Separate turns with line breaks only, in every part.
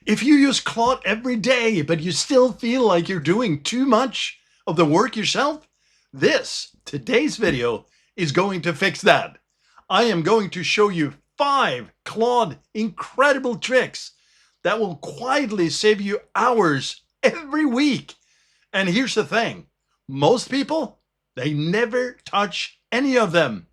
If you use Claude every day, but you still feel like you're doing too much of the work yourself, today's video is going to fix that. I am going to show you 5 Claude incredible tricks that will quietly save you hours every week. And here's the thing, most people, they never touch any of them.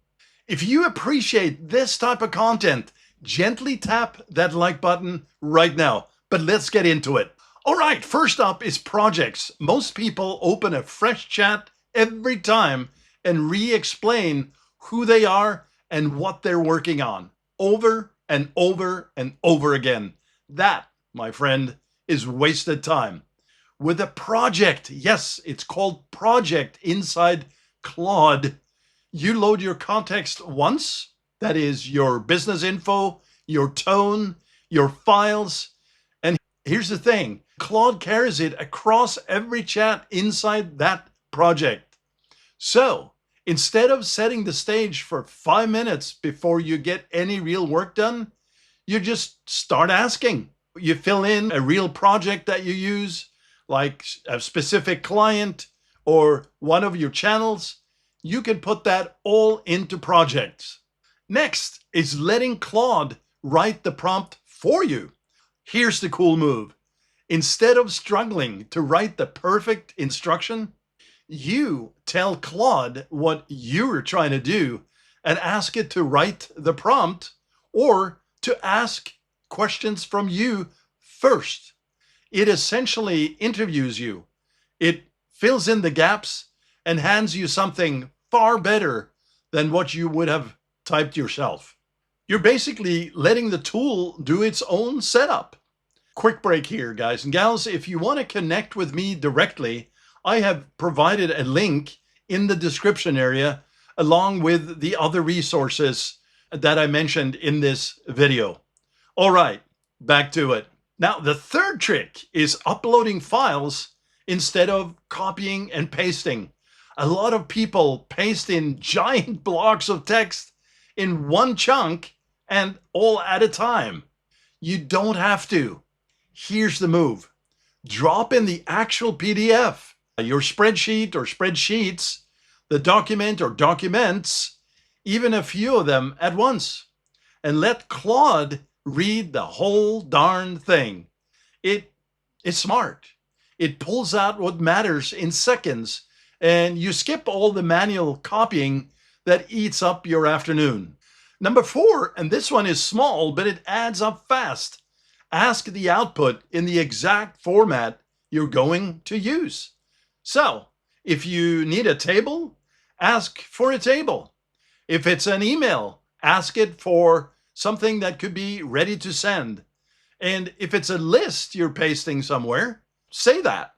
If you appreciate this type of content, gently tap that like button right now. But let's get into it. All right, first up is projects. Most people open a fresh chat every time and re-explain who they are and what they're working on over and over and over again. That, my friend, is wasted time. With a project, yes, it's called project inside Claude, you load your context once, that is your business info, your tone, your files. And here's the thing, Claude carries it across every chat inside that project. So instead of setting the stage for 5 minutes before you get any real work done, you just start asking. You fill in a real project that you use, like a specific client or one of your channels. You can put that all into projects. Next is letting Claude write the prompt for you. Here's the cool move. Instead of struggling to write the perfect instruction, you tell Claude what you're trying to do and ask it to write the prompt or to ask questions from you first. It essentially interviews you. It fills in the gaps and hands you something far better than what you would have typed yourself. You're basically letting the tool do its own setup. Quick break here, guys and gals. If you want to connect with me directly, I have provided a link in the description area along with the other resources that I mentioned in this video. All right, back to it. Now, the third trick is uploading files instead of copying and pasting. A lot of people paste in giant blocks of text in one chunk and all at a time. You don't have to. Here's the move. Drop in the actual PDF, your spreadsheet or spreadsheets, the document or documents, even a few of them at once, and let Claude read the whole darn thing. It's smart. It pulls out what matters in seconds, and you skip all the manual copying that eats up your afternoon. Number 4, and this one is small, but it adds up fast. Ask the output in the exact format you're going to use. So if you need a table, ask for a table. If it's an email, ask it for something that could be ready to send. And if it's a list you're pasting somewhere, say that.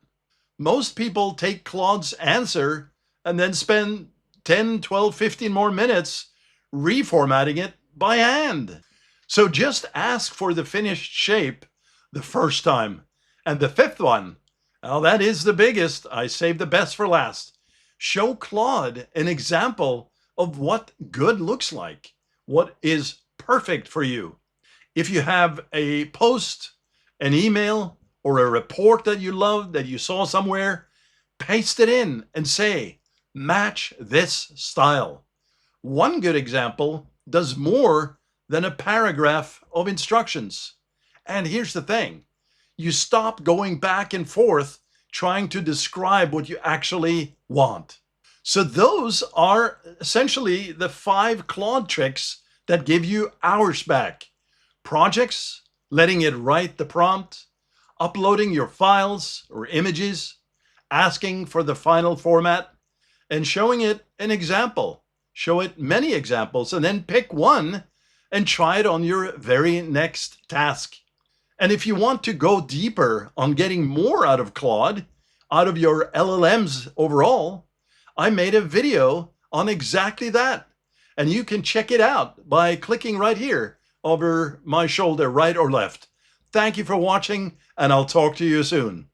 Most people take Claude's answer and then spend 10, 12, 15 more minutes reformatting it by hand. So just ask for the finished shape the first time. And the 5th one, well, that is the biggest. I saved the best for last. Show Claude an example of what good looks like, what is perfect for you. If you have a post, an email, or a report that you love, that you saw somewhere, paste it in and say, match this style. One good example does more than a paragraph of instructions. And here's the thing, you stop going back and forth trying to describe what you actually want. So those are essentially the 5 Claude tricks that give you hours back. Projects, letting it write the prompt, uploading your files or images, asking for the final format, and showing it an example. Show it many examples and then pick one and try it on your very next task. And if you want to go deeper on getting more out of Claude, out of your LLMs overall, I made a video on exactly that. And you can check it out by clicking right here over my shoulder, right or left. Thank you for watching, and I'll talk to you soon.